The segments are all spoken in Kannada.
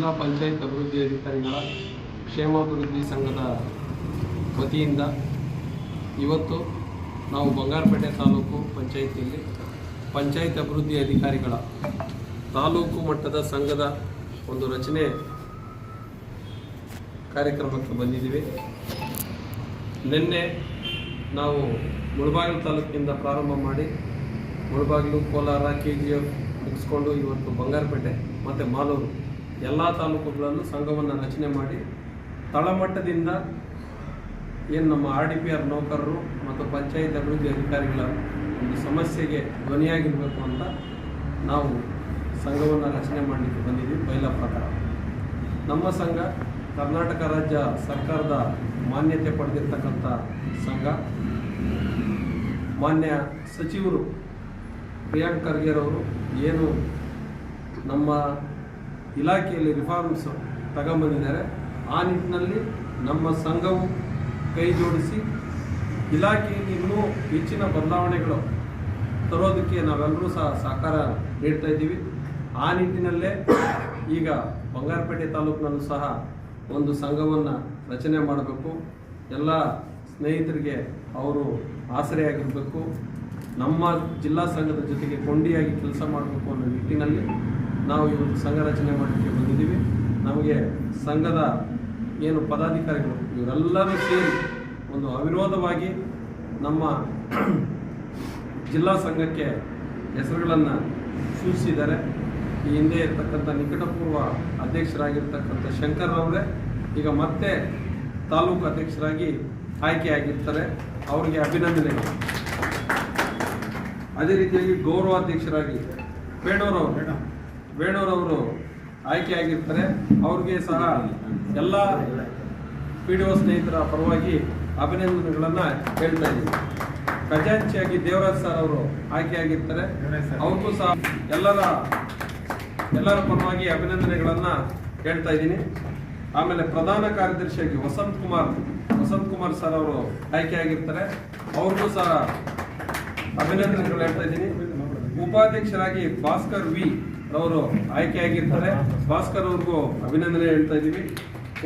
ಜಿಲ್ಲಾ ಪಂಚಾಯತ್ ಅಭಿವೃದ್ಧಿ ಅಧಿಕಾರಿಗಳ ಕ್ಷೇಮಾಭಿವೃದ್ಧಿ ಸಂಘದ ವತಿಯಿಂದ ಇವತ್ತು ನಾವು ಬಂಗಾರಪೇಟೆ ತಾಲೂಕು ಪಂಚಾಯಿತಿಯಲ್ಲಿ ಪಂಚಾಯತ್ ಅಭಿವೃದ್ಧಿ ಅಧಿಕಾರಿಗಳ ತಾಲೂಕು ಮಟ್ಟದ ಸಂಘದ ಒಂದು ರಚನೆ ಕಾರ್ಯಕ್ರಮಕ್ಕೆ ಬಂದಿದ್ದೀವಿ. ನಿನ್ನೆ ನಾವು ಮುಳಬಾಗಿಲು ತಾಲೂಕಿನಿಂದ ಪ್ರಾರಂಭ ಮಾಡಿ ಮುಳಬಾಗಿಲು, ಕೋಲಾರ, KGF ಮುಗಿಸ್ಕೊಂಡು ಇವತ್ತು ಬಂಗಾರಪೇಟೆ ಮತ್ತು ಮಾಲೂರು ಎಲ್ಲ ತಾಲೂಕುಗಳಲ್ಲೂ ಸಂಘವನ್ನು ರಚನೆ ಮಾಡಿ ತಳಮಟ್ಟದಿಂದ ಏನು ನಮ್ಮ RDPR ನೌಕರರು ಮತ್ತು ಪಂಚಾಯತ್ ಅಭಿವೃದ್ಧಿ ಅಧಿಕಾರಿಗಳ ಒಂದು ಸಮಸ್ಯೆಗೆ ಧ್ವನಿಯಾಗಿರಬೇಕು ಅಂತ ನಾವು ಸಂಘವನ್ನು ರಚನೆ ಮಾಡಲಿಕ್ಕೆ ಬಂದಿದ್ದೀವಿ. ಬೈಲಾ ಪ್ರಕಾರ ನಮ್ಮ ಸಂಘ ಕರ್ನಾಟಕ ರಾಜ್ಯ ಸರ್ಕಾರದ ಮಾನ್ಯತೆ ಪಡೆದಿರ್ತಕ್ಕಂಥ ಸಂಘ. ಮಾನ್ಯ ಸಚಿವರು ಪ್ರಿಯಾಂಕ್ ಖರ್ಗೆರವರು ಏನು ನಮ್ಮ ಇಲಾಖೆಯಲ್ಲಿ ರಿಫಾರ್ಮ್ಸ್ ತಗೊಂಬಂದಿದ್ದಾರೆ, ಆ ನಿಟ್ಟಿನಲ್ಲಿ ನಮ್ಮ ಸಂಘವು ಕೈ ಜೋಡಿಸಿ ಇಲಾಖೆಯಲ್ಲಿ ಇನ್ನೂ ಹೆಚ್ಚಿನ ಬದಲಾವಣೆಗಳು ತರೋದಕ್ಕೆ ನಾವೆಲ್ಲರೂ ಸಹಕಾರ ನೀಡ್ತಾ ಇದ್ದೀವಿ. ಆ ನಿಟ್ಟಿನಲ್ಲೇ ಈಗ ಬಂಗಾರಪೇಟೆ ತಾಲೂಕಿನಲ್ಲೂ ಸಹ ಒಂದು ಸಂಘವನ್ನು ರಚನೆ ಮಾಡಬೇಕು. ಎಲ್ಲ ಸ್ನೇಹಿತರಿಗೆ ಅವರು ಆಸರೆಯಾಗಿರಬೇಕು, ನಮ್ಮ ಜಿಲ್ಲಾ ಸಂಘದ ಜೊತೆಗೆ ಕೊಂಡಿಯಾಗಿ ಕೆಲಸ ಮಾಡಬೇಕು ಅನ್ನೋ ನಿಟ್ಟಿನಲ್ಲಿ ನಾವು ಇವತ್ತು ಸಂಘ ರಚನೆ ಮಾಡಲಿಕ್ಕೆ ಬಂದಿದ್ದೀವಿ. ನಮಗೆ ಸಂಘದ ಏನು ಪದಾಧಿಕಾರಿಗಳು ಇವರೆಲ್ಲರೂ ಸೇರಿ ಒಂದು ಅವಿರೋಧವಾಗಿ ನಮ್ಮ ಜಿಲ್ಲಾ ಸಂಘಕ್ಕೆ ಹೆಸರುಗಳನ್ನು ಸೂಚಿಸಿದ್ದಾರೆ. ಈ ಹಿಂದೆ ಇರ್ತಕ್ಕಂಥ ನಿಕಟಪೂರ್ವ ಅಧ್ಯಕ್ಷರಾಗಿರ್ತಕ್ಕಂಥ ಶಂಕರ್ರವರೇ ಈಗ ಮತ್ತೆ ತಾಲೂಕು ಅಧ್ಯಕ್ಷರಾಗಿ ಆಯ್ಕೆಯಾಗಿರ್ತಾರೆ. ಅವರಿಗೆ ಅಭಿನಂದನೆಗಳು. ಅದೇ ರೀತಿಯಾಗಿ ಗೌರವಾಧ್ಯಕ್ಷರಾಗಿ ವೇಣೂರವರು ಆಯ್ಕೆಯಾಗಿರ್ತಾರೆ. ಅವ್ರಿಗೆ ಸಹ ಎಲ್ಲ PDO ಸ್ನೇಹಿತರ ಪರವಾಗಿ ಅಭಿನಂದನೆಗಳನ್ನು ಹೇಳ್ತಾ ಇದ್ದೀವಿ. ಖಜಾಂಚಿಯಾಗಿ ದೇವರಾಜ್ ಸರ್ ಅವರು ಆಯ್ಕೆಯಾಗಿರ್ತಾರೆ. ಅವ್ರಿಗೂ ಸಹ ಎಲ್ಲರ ಪರವಾಗಿ ಅಭಿನಂದನೆಗಳನ್ನು ಹೇಳ್ತಾ ಇದ್ದೀನಿ. ಆಮೇಲೆ ಪ್ರಧಾನ ಕಾರ್ಯದರ್ಶಿಯಾಗಿ ವಸಂತ್ ಕುಮಾರ್ ಸರ್ ಅವರು ಆಯ್ಕೆಯಾಗಿರ್ತಾರೆ. ಅವ್ರಿಗೂ ಸಹ ಅಭಿನಂದನೆಗಳು ಹೇಳ್ತಾ ಇದ್ದೀನಿ. ಉಪಾಧ್ಯಕ್ಷರಾಗಿ ಭಾಸ್ಕರ್ V ಅವರು ಆಯ್ಕೆಯಾಗಿರ್ತಾರೆ. ಭಾಸ್ಕರ್ ಅವ್ರಿಗೂ ಅಭಿನಂದನೆ ಹೇಳ್ತಾ ಇದ್ದೀವಿ.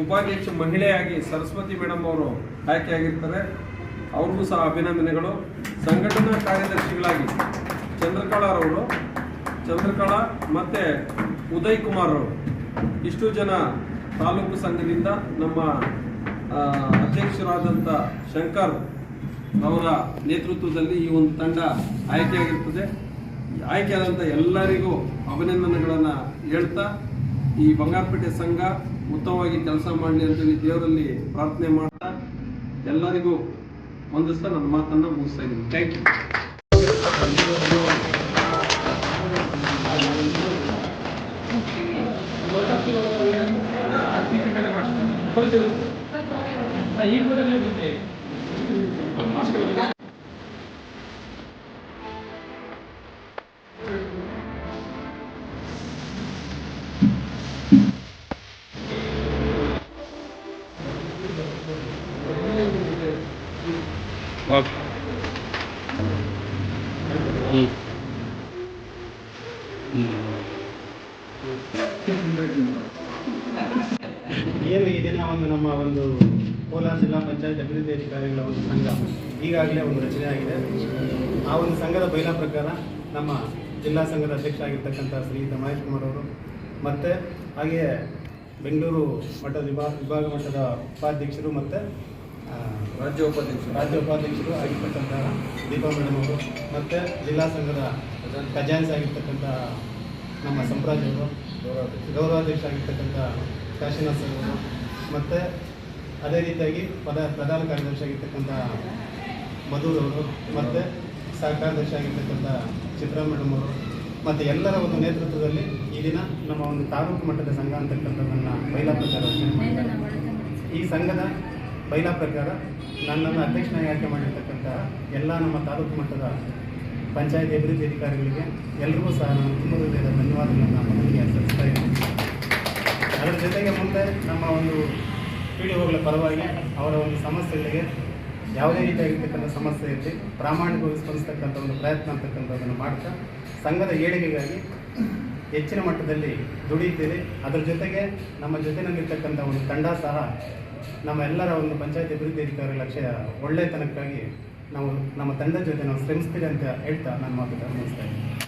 ಉಪಾಧ್ಯಕ್ಷ ಮಹಿಳೆಯಾಗಿ ಸರಸ್ವತಿ ಮೇಡಮ್ ಅವರು ಆಯ್ಕೆಯಾಗಿರ್ತಾರೆ. ಅವ್ರಿಗೂ ಸಹ ಅಭಿನಂದನೆಗಳು. ಸಂಘಟನಾ ಕಾರ್ಯದರ್ಶಿಗಳಾಗಿ ಚಂದ್ರಕಲಾ ಮತ್ತು ಉದಯ್ ಕುಮಾರ್ ಅವರು, ಇಷ್ಟು ಜನ ತಾಲೂಕು ಸಂಘದಿಂದ ನಮ್ಮ ಅಧ್ಯಕ್ಷರಾದಂಥ ಶಂಕರ್ ಅವರ ನೇತೃತ್ವದಲ್ಲಿ ಈ ಒಂದು ತಂಡ ಆಯ್ಕೆಯಾಗಿರ್ತದೆ. ಆಯ್ಕೆಯಾದಂಥ ಎಲ್ಲರಿಗೂ ಅಭಿನಂದನೆಗಳನ್ನು ಹೇಳ್ತಾ ಈ ಬಂಗಾರಪೇಟೆ ಸಂಘ ಉತ್ತಮವಾಗಿ ಕೆಲಸ ಮಾಡಲಿ ಅಂತೇಳಿ ದೇವರಲ್ಲಿ ಪ್ರಾರ್ಥನೆ ಮಾಡ್ತಾ ಎಲ್ಲರಿಗೂ ವಂದಿಸ್ತಾ ನನ್ನ ಮಾತನ್ನು ಮುಗಿಸ್ತಾ ಇದ್ದೀನಿ. Thank you. ಏನು ಈ ದಿನ ನಮ್ಮ ಕೋಲಾರ ಜಿಲ್ಲಾ ಪಂಚಾಯತ್ ಅಭಿವೃದ್ಧಿ ಅಧಿಕಾರಿಗಳ ಒಂದು ಸಂಘ ಈಗಾಗಲೇ ಒಂದು ರಚನೆ ಆಗಿದೆ. ಆ ಒಂದು ಸಂಘದ ಬೈಲಾ ಪ್ರಕಾರ ನಮ್ಮ ಜಿಲ್ಲಾ ಸಂಘದ ಅಧ್ಯಕ್ಷ ಆಗಿರ್ತಕ್ಕಂಥ ಶ್ರೀಯುತ ಮಹೇಶ್ ಕುಮಾರ್ ಅವರು ಮತ್ತು ಹಾಗೆಯೇ ಬೆಂಗಳೂರು ಮಟ್ಟದ ವಿಭಾಗ ಮಟ್ಟದ ಉಪಾಧ್ಯಕ್ಷರು ಮತ್ತು ರಾಜ್ಯ ಉಪಾಧ್ಯಕ್ಷರು ಆಗಿರ್ತಕ್ಕಂಥ ದೀಪಾ ಮೇಡಮ್ ಅವರು ಮತ್ತು ಜಿಲ್ಲಾ ಸಂಘದ ಖಜಾಂಚಿ ಆಗಿರ್ತಕ್ಕಂಥ ನಮ್ಮ ಸಂಪ್ರಾಜ್ ಅವರು, ಗೌರವಾಧ್ಯಕ್ಷ ಆಗಿರ್ತಕ್ಕಂಥ ಕಾಶಿನಾಥ್ ಸರ್ ಅವರು ಮತ್ತು ಅದೇ ರೀತಿಯಾಗಿ ಪ್ರಧಾನ ಕಾರ್ಯದರ್ಶಿ ಆಗಿರ್ತಕ್ಕಂಥ ಮಧುರ್ ಅವರು ಮತ್ತು ಸಹ ಕಾರ್ಯದರ್ಶಿ ಆಗಿರ್ತಕ್ಕಂಥ ಚಿತ್ರಾ ಮೇಡಮ್ ಅವರು ಮತ್ತು ಎಲ್ಲರ ಒಂದು ನೇತೃತ್ವದಲ್ಲಿ ಈ ದಿನ ನಮ್ಮ ಒಂದು ತಾಲೂಕು ಮಟ್ಟದ ಸಂಘ ಅಂತಕ್ಕಂಥದ್ದನ್ನು ಬೈಲಾ ಪ್ರಕಾರ ರಚನೆ ಮಾಡಿದ್ದಾರೆ. ಈ ಸಂಘದ ಬೈಲಾ ಪ್ರಕಾರ ನನ್ನನ್ನು ಅಧ್ಯಕ್ಷನಾಗಿ ಆಯ್ಕೆ ಮಾಡಿರ್ತಕ್ಕಂಥ ಎಲ್ಲ ನಮ್ಮ ತಾಲೂಕು ಮಟ್ಟದ ಪಂಚಾಯತ್ ಅಭಿವೃದ್ಧಿ ಅಧಿಕಾರಿಗಳಿಗೆ ಎಲ್ಲರಿಗೂ ಸಹ ನಾನು ತುಂಬ ಹೃದಯದ ಧನ್ಯವಾದಗಳನ್ನು ಮೊದಲಿಗೆ ಸಲ್ಲಿಸ್ತಾ ಇದ್ದೀನಿ. ಅದರ ಜೊತೆಗೆ ಮುಂದೆ ನಮ್ಮ ಒಂದು PDOಗಳ ಪರವಾಗಿ ಅವರ ಒಂದು ಸಮಸ್ಯೆಗಳಿಗೆ ಯಾವುದೇ ರೀತಿಯಾಗಿರ್ತಕ್ಕಂಥ ಸಮಸ್ಯೆ ಇರಲಿ ಪ್ರಾಮಾಣಿಕವಾಗಿ ಸ್ಪಂದಿಸ್ತಕ್ಕಂಥ ಒಂದು ಪ್ರಯತ್ನ ಅಂತಕ್ಕಂಥದ್ದನ್ನು ಮಾಡ್ತಾ ಸಂಘದ ಏಳಿಗೆಗಾಗಿ ಹೆಚ್ಚಿನ ಮಟ್ಟದಲ್ಲಿ ದುಡಿಯುತ್ತೀರಿ. ಅದರ ಜೊತೆಗೆ ನಮ್ಮ ಜೊತೆಯಲ್ಲಿರ್ತಕ್ಕಂಥ ಒಂದು ತಂಡ ಸಹ ನಮ್ಮ ಎಲ್ಲರ ಒಂದು ಪಂಚಾಯತ್ ಅಭಿವೃದ್ಧಿ ಅಧಿಕಾರಿ ಲಕ್ಷ್ಯ ಒಳ್ಳೆತನಕ್ಕಾಗಿ ನಾವು ನಮ್ಮ ತಂಡದ ಜೊತೆ ನಾವು ಶ್ರಮಿಸ್ತೀರಿ ಅಂತ ಹೇಳ್ತಾ ನಾನು ಮಾತುಗಳನ್ನು ಮುಗಿಸ್ತಾ ಇದ್ದೀನಿ.